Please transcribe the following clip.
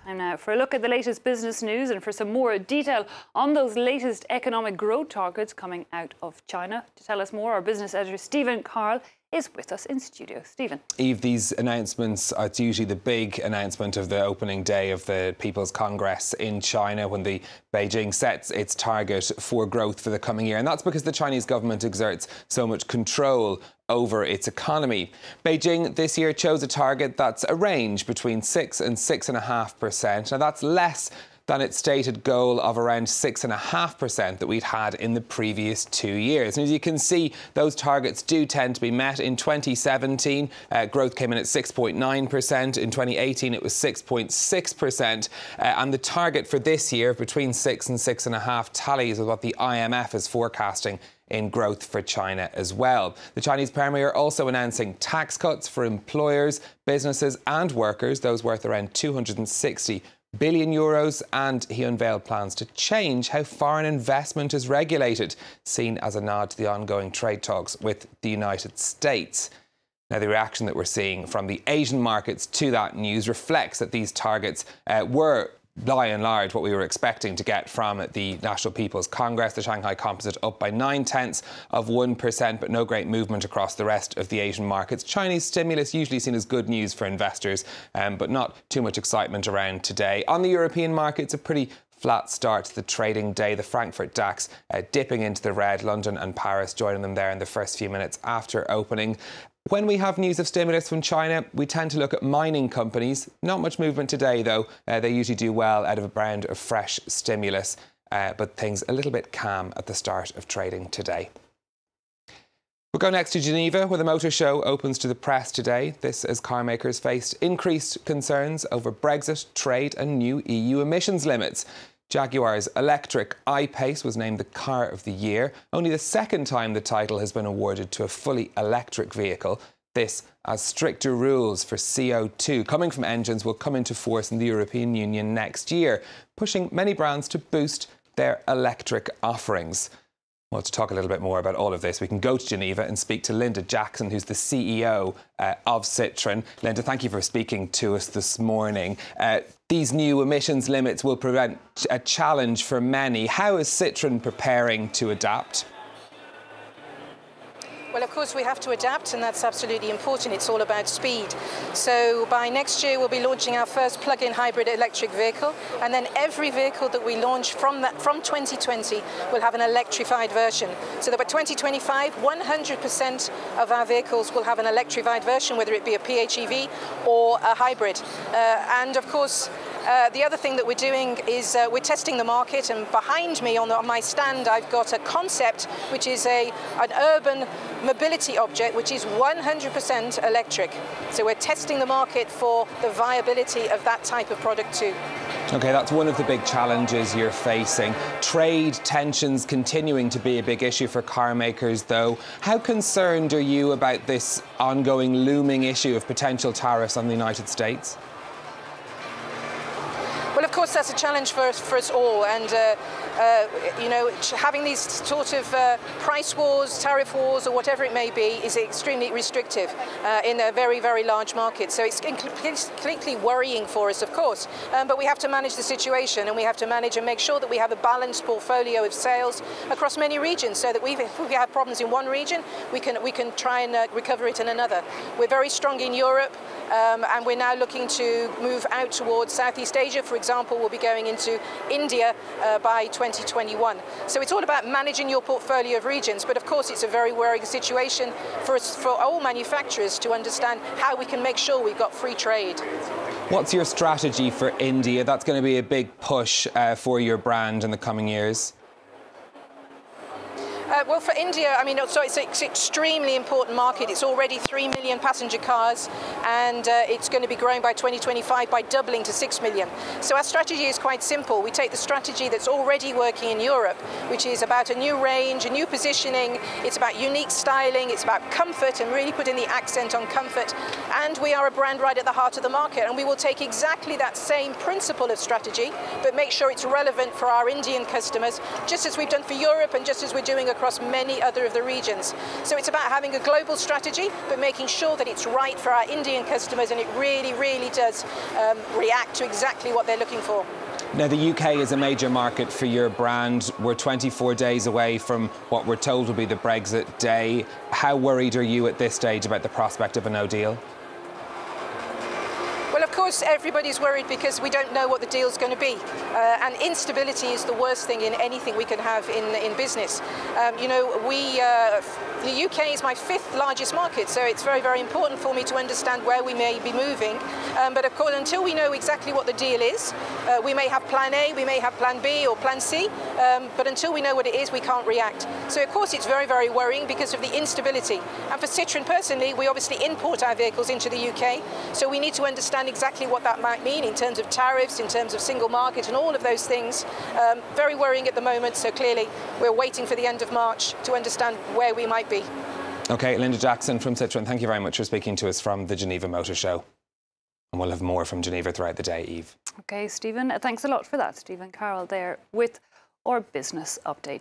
Time now for a look at the latest business news and for some more detail on those latest economic growth targets coming out of China. To tell us more, our business editor Stephen Carl is with us in studio. Stephen. Eve, these announcements, it's usually the big announcement of the opening day of the People's Congress in China when the Beijing sets its target for growth for the coming year. And that's because the Chinese government exerts so much control over its economy. Beijing this year chose a target that's a range between 6 and 6.5%. Now that's less than its stated goal of around 6.5% that we'd had in the previous 2 years. And as you can see, those targets do tend to be met. In 2017, growth came in at 6.9%. In 2018, it was 6.6%. And the target for this year, between 6 and 6.5%, tallies with what the IMF is forecasting in growth for China as well. The Chinese Premier also announcing tax cuts for employers, businesses and workers, those worth around 260 billion euros, and he unveiled plans to change how foreign investment is regulated, seen as a nod to the ongoing trade talks with the United States. Now, the reaction that we're seeing from the Asian markets to that news reflects that these targets were by and large what we were expecting to get from the National People's Congress. The Shanghai Composite up by 0.9%, but no great movement across the rest of the Asian markets. Chinese stimulus usually seen as good news for investors, but not too much excitement around today. On the European markets, a pretty flat start to the trading day. The Frankfurt DAX dipping into the red, London and Paris joining them there in the first few minutes after opening. When we have news of stimulus from China, we tend to look at mining companies. Not much movement today, though. They usually do well out of a round of fresh stimulus, but things a little bit calm at the start of trading today. We'll go next to Geneva, where the Motor Show opens to the press today. This as car makers faced increased concerns over Brexit, trade and new EU emissions limits. Jaguar's electric I-Pace was named the Car of the Year, only the second time the title has been awarded to a fully electric vehicle. This as stricter rules for CO2 coming from engines will come into force in the European Union next year, pushing many brands to boost their electric offerings. Well, to talk a little bit more about all of this, we can go to Geneva and speak to Linda Jackson, who's the CEO of Citroën. Linda, thank you for speaking to us this morning. These new emissions limits will present a challenge for many. How is Citroën preparing to adapt? Well, of course, we have to adapt, and that's absolutely important. It's all about speed. So by next year, we'll be launching our first plug-in hybrid electric vehicle, and then every vehicle that we launch from 2020 will have an electrified version. So that by 2025, 100% of our vehicles will have an electrified version, whether it be a PHEV or a hybrid. And of course, the other thing that we're doing is we're testing the market, and behind me on my stand I've got a concept which is an urban mobility object which is 100% electric. So we're testing the market for the viability of that type of product too. OK, that's one of the big challenges you're facing. Trade tensions continuing to be a big issue for car makers, though. How concerned are you about this ongoing looming issue of potential tariffs on the United States? Well, of course, that's a challenge for us all, and you know, having these sort of price wars, tariff wars, or whatever it may be, is extremely restrictive in a very, very large market. So it's completely worrying for us, of course. But we have to manage the situation, and we have to manage and make sure that we have a balanced portfolio of sales across many regions, so that if we have problems in one region, we can try and recover it in another. We're very strong in Europe, and we're now looking to move out towards Southeast Asia. For example, we'll be going into India by 2021. So it's all about managing your portfolio of regions, but of course it's a very worrying situation for us, for all manufacturers, to understand how we can make sure we've got free trade. What's your strategy for India? That's going to be a big push for your brand in the coming years. Well, for India, I mean, so it's an extremely important market. It's already 3 million passenger cars, and it's going to be growing by 2025 by doubling to 6 million. So our strategy is quite simple. We take the strategy that's already working in Europe, which is about a new range, a new positioning. It's about unique styling. It's about comfort, and really putting the accent on comfort. And we are a brand right at the heart of the market, and we will take exactly that same principle of strategy, but make sure it's relevant for our Indian customers, just as we've done for Europe and just as we're doing across across many other of the regions. So it's about having a global strategy, but making sure that it's right for our Indian customers, and it really, really does react to exactly what they're looking for. Now, the UK is a major market for your brand. We're 24 days away from what we're told will be the Brexit day. How worried are you at this stage about the prospect of a no deal? Well, of course, everybody's worried because we don't know what the deal's going to be. And instability is the worst thing in anything we can have in business. The UK is my 5th largest market, so it's very, very important for me to understand where we may be moving. But of course, until we know exactly what the deal is, we may have plan A, we may have plan B or plan C, but until we know what it is, we can't react. So of course, it's very, very worrying because of the instability. And for Citroën personally, we obviously import our vehicles into the UK, so we need to understand exactly what that might mean in terms of tariffs, in terms of single market and all of those things. Very worrying at the moment, so clearly we're waiting for the end of March to understand where we might be. OK, Linda Jackson from Citroën, thank you very much for speaking to us from the Geneva Motor Show. And we'll have more from Geneva throughout the day, Eve. OK, Stephen, thanks a lot for that. Stephen Carroll there with our business update.